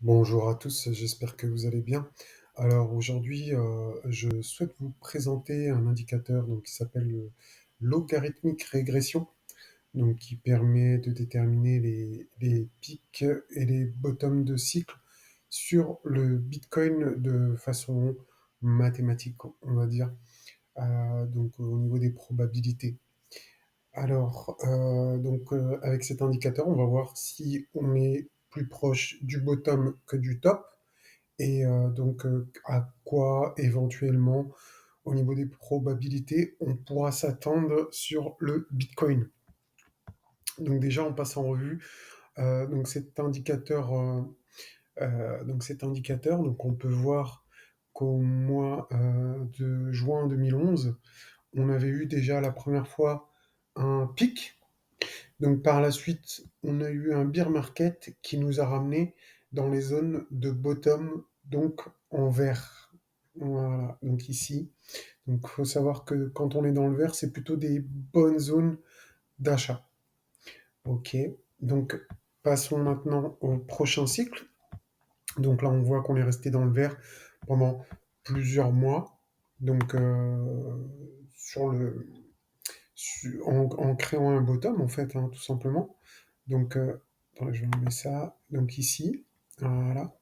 Bonjour à tous, j'espère que vous allez bien. Alors aujourd'hui, je souhaite vous présenter un indicateur qui s'appelle le logarithmique régression, qui permet de déterminer les pics et les bottoms de cycle sur le Bitcoin de façon mathématique, on va dire, au niveau des probabilités. Alors, avec cet indicateur, on va voir si on est plus proche du bottom que du top et à quoi éventuellement, au niveau des probabilités, on pourra s'attendre sur le Bitcoin. Donc déjà, on passe en revue cet indicateur. Donc on peut voir qu'au mois de juin 2011, on avait eu déjà la première fois un pic. Donc par la suite, on a eu un bear market qui nous a ramené dans les zones de bottom, donc en vert. Voilà, donc ici. Donc il faut savoir que quand on est dans le vert, c'est plutôt des bonnes zones d'achat. Ok, donc passons maintenant au prochain cycle. Donc là, on voit qu'on est resté dans le vert pendant plusieurs mois. Donc sur le, en créant un bottom, en fait, hein, tout simplement. Donc, attendez, je vais enlever ça. Donc ici, voilà.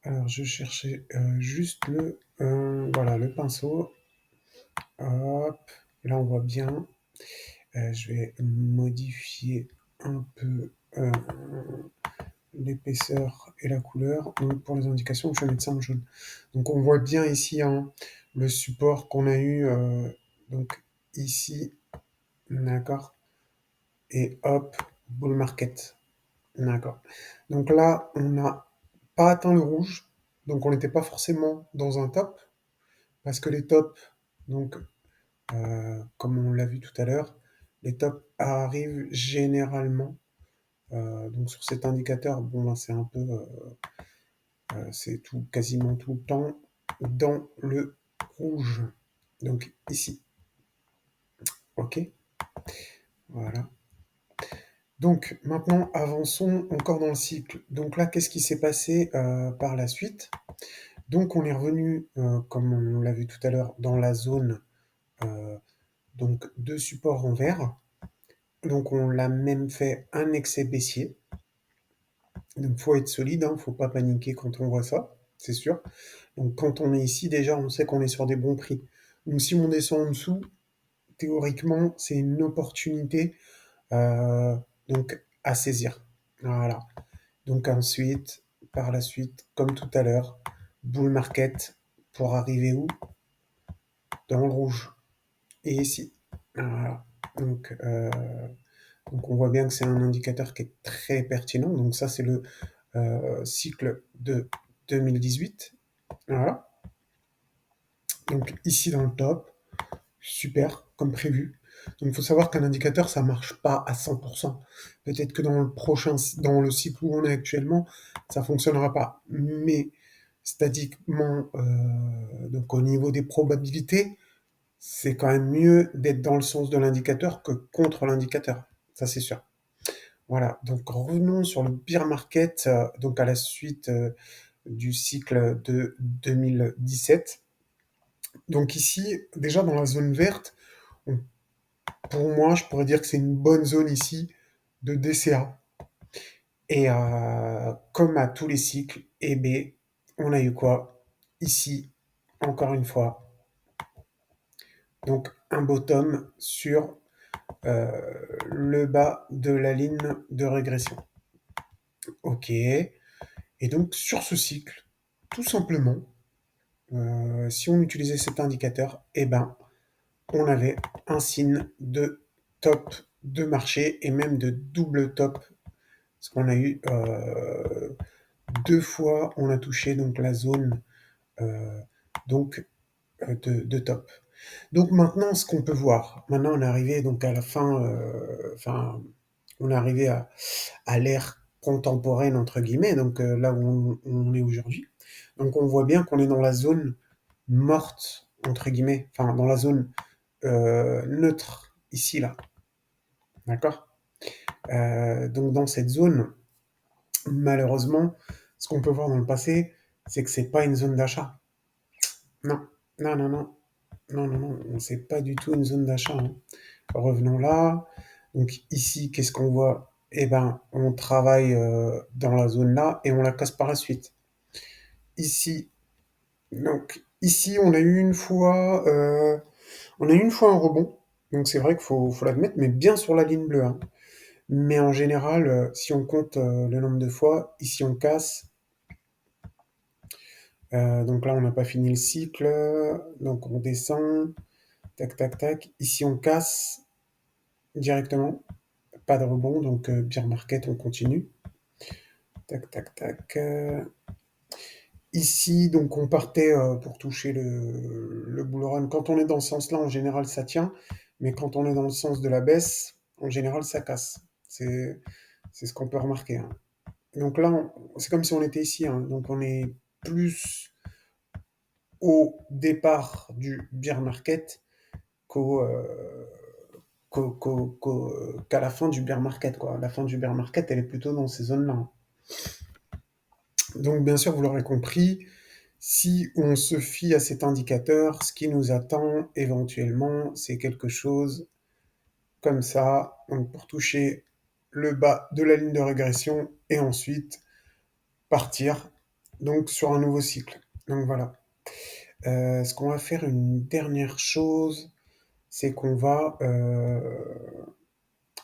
Alors, je cherchais juste voilà, le pinceau. Hop, là on voit bien. Je vais modifier un peu l'épaisseur et la couleur. Donc, pour les indications, je vais mettre ça en jaune. Donc on voit bien ici hein, le support qu'on a eu donc ici, d'accord. Et hop, bull market. D'accord. Donc là, on n'a pas atteint le rouge, donc on n'était pas forcément dans un top, parce que les tops, donc comme on l'a vu tout à l'heure, les tops arrivent généralement, donc sur cet indicateur, bon ben, c'est un peu, c'est tout, quasiment tout le temps dans le rouge. Donc ici, ok, voilà. Donc maintenant, avançons encore dans le cycle. Donc là, qu'est-ce qui s'est passé par la suite? Donc on est revenu, comme on l'a vu tout à l'heure, dans la zone de support en vert. Donc on l'a même fait un excès baissier. Donc faut être solide, hein, faut pas paniquer quand on voit ça, c'est sûr. Donc quand on est ici, déjà on sait qu'on est sur des bons prix. Donc si on descend en dessous, théoriquement c'est une opportunité euh, à saisir. Voilà. Donc ensuite, par la suite, comme tout à l'heure, bull market pour arriver où? Dans le rouge. Et ici. Voilà. Donc, euh, donc on voit bien que c'est un indicateur qui est très pertinent. Donc ça, c'est le cycle de 2018. Voilà. Donc ici dans le top, super, comme prévu. Donc il faut savoir qu'un indicateur, ça marche pas à 100%. Peut-être que dans le cycle où on est actuellement, ça fonctionnera pas. Mais statiquement, donc au niveau des probabilités, c'est quand même mieux d'être dans le sens de l'indicateur que contre l'indicateur. Ça, c'est sûr. Voilà. Donc, revenons sur le bear market, donc à la suite du cycle de 2017. Donc ici, déjà dans la zone verte, on- pour moi, je pourrais dire que c'est une bonne zone ici de DCA. Et comme à tous les cycles, eh bien, on a eu quoi? Ici, encore une fois, donc un bottom sur le bas de la ligne de régression. Ok. Et donc sur ce cycle, tout simplement, si on utilisait cet indicateur, eh ben, on avait un signe de top de marché et même de double top. Parce qu'on a eu deux fois, on a touché donc la zone euh, donc de top. Donc maintenant, ce qu'on peut voir, maintenant on est arrivé donc à la fin, on est arrivé à l'ère contemporaine entre guillemets, donc là où on est aujourd'hui. Donc on voit bien qu'on est dans la zone morte entre guillemets, enfin dans la zone neutre ici là, d'accord. Donc dans cette zone, malheureusement, Ce qu'on peut voir dans le passé, c'est que c'est pas une zone d'achat. Non, non, non, non, non, non, non, c'est pas du tout une zone d'achat, hein. Revenons là. Donc ici, qu'est-ce qu'on voit? Eh ben, on travaille dans la zone là et on la casse par la suite. Ici, donc ici, on a eu une fois un rebond. Donc c'est vrai qu'il faut l'admettre, mais bien sur la ligne bleue, hein. Mais en général, si on compte le nombre de fois, ici on casse. Donc là, on n'a pas fini le cycle. Donc on descend. Tac, tac, tac. Ici, on casse directement. Pas de rebond. Donc bear market, on continue. Tac, tac, tac. Ici, donc on partait pour toucher le bull run. Quand on est dans ce sens-là, en général, ça tient. Mais quand on est dans le sens de la baisse, en général, ça casse. C'est ce qu'on peut remarquer, hein. Donc là, c'est comme si on était ici, hein. Donc on est plus au départ du bear market qu'au, qu'à la fin du bear market, quoi. La fin du bear market, elle est plutôt dans ces zones-là, hein. Donc bien sûr, vous l'aurez compris, si on se fie à cet indicateur, ce qui nous attend éventuellement, c'est quelque chose comme ça, donc pour toucher le bas de la ligne de régression et ensuite partir donc sur un nouveau cycle. Donc voilà. Ce qu'on va faire une dernière chose, c'est on va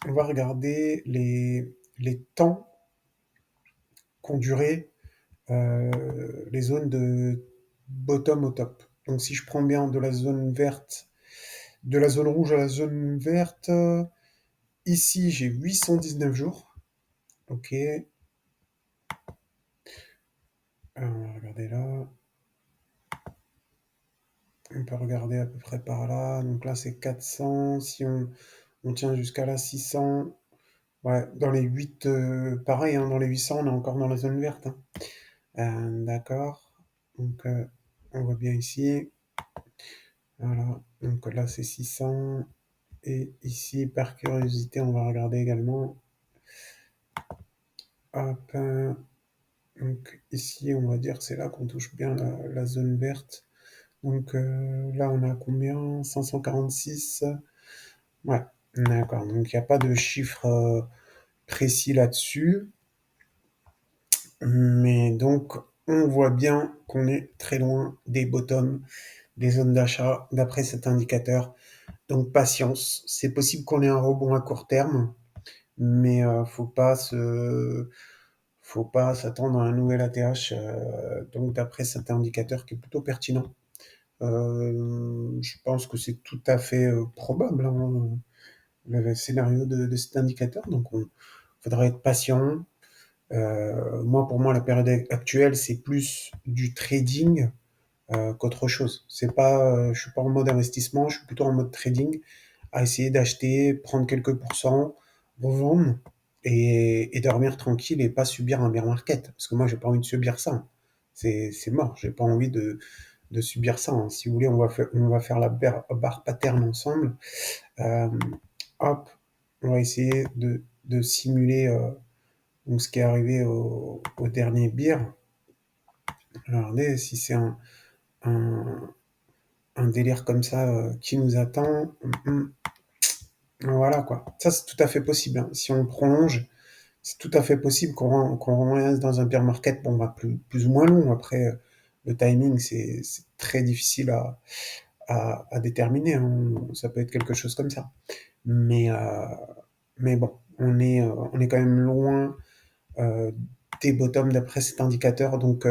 regarder les temps qu'ont duré les zones de bottom au top. Donc si je prends bien de la zone verte, de la zone rouge à la zone verte, ici j'ai 819 jours. Ok. Alors, on va regarder là. On peut regarder à peu près par là. Donc là c'est 400. Si on tient jusqu'à là 600. Ouais, dans les 8, pareil, hein, dans les 800, on est encore dans la zone verte, hein. D'accord. Donc, on voit bien ici. Voilà. Donc là, c'est 600. Et ici, par curiosité, on va regarder également. Hop. Donc ici, on va dire que c'est là qu'on touche bien la zone verte. Donc là, on a combien? 546. Ouais, d'accord. Donc il n'y a pas de chiffre précis là-dessus. Mais donc, on voit bien qu'on est très loin des bottoms, des zones d'achat, d'après cet indicateur. Donc, patience. C'est possible qu'on ait un rebond à court terme, mais faut pas s'attendre à un nouvel ATH. Donc, d'après cet indicateur qui est plutôt pertinent, je pense que c'est tout à fait probable, hein, le scénario de cet indicateur. Donc, il faudra être patient. Pour moi, la période actuelle, c'est plus du trading qu'autre chose. Je suis pas en mode investissement, je suis plutôt en mode trading, à essayer d'acheter, prendre quelques pourcents, revendre et dormir tranquille et pas subir un bear market. Parce que moi, j'ai pas envie de subir ça, hein. C'est mort. J'ai pas envie de subir ça, hein. Si vous voulez, on va faire la barre pattern ensemble. Euh, Hop, on va essayer de simuler donc ce qui est arrivé au dernier beer. Regardez si c'est un, un délire comme ça qui nous attend. Voilà quoi. Ça, c'est tout à fait possible, hein. Si on prolonge, c'est tout à fait possible qu'on reste dans un bear market. Bon, bah, plus ou moins long. Après, le timing, c'est très difficile à déterminer, hein. Ça peut être quelque chose comme ça. Mais, euh, mais bon, on est quand même loin euh, des bottoms d'après cet indicateur. Donc,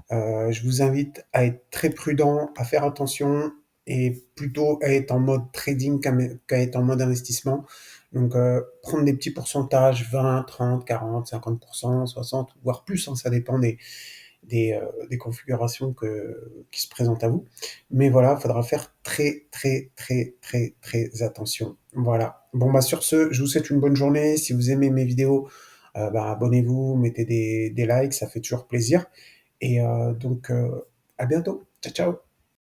je vous invite à être très prudent, à faire attention et plutôt à être en mode trading qu'à être en mode investissement. Donc, prendre des petits pourcentages, 20, 30, 40, 50%, 60, voire plus, hein, ça dépend des configurations qui se présentent à vous. Mais voilà, il faudra faire très, très, très, très, très attention. Voilà. Bon, bah, sur ce, je vous souhaite une bonne journée. Si vous aimez mes vidéos, bah, abonnez-vous, mettez des likes, ça fait toujours plaisir. Et donc, à bientôt. Ciao, ciao.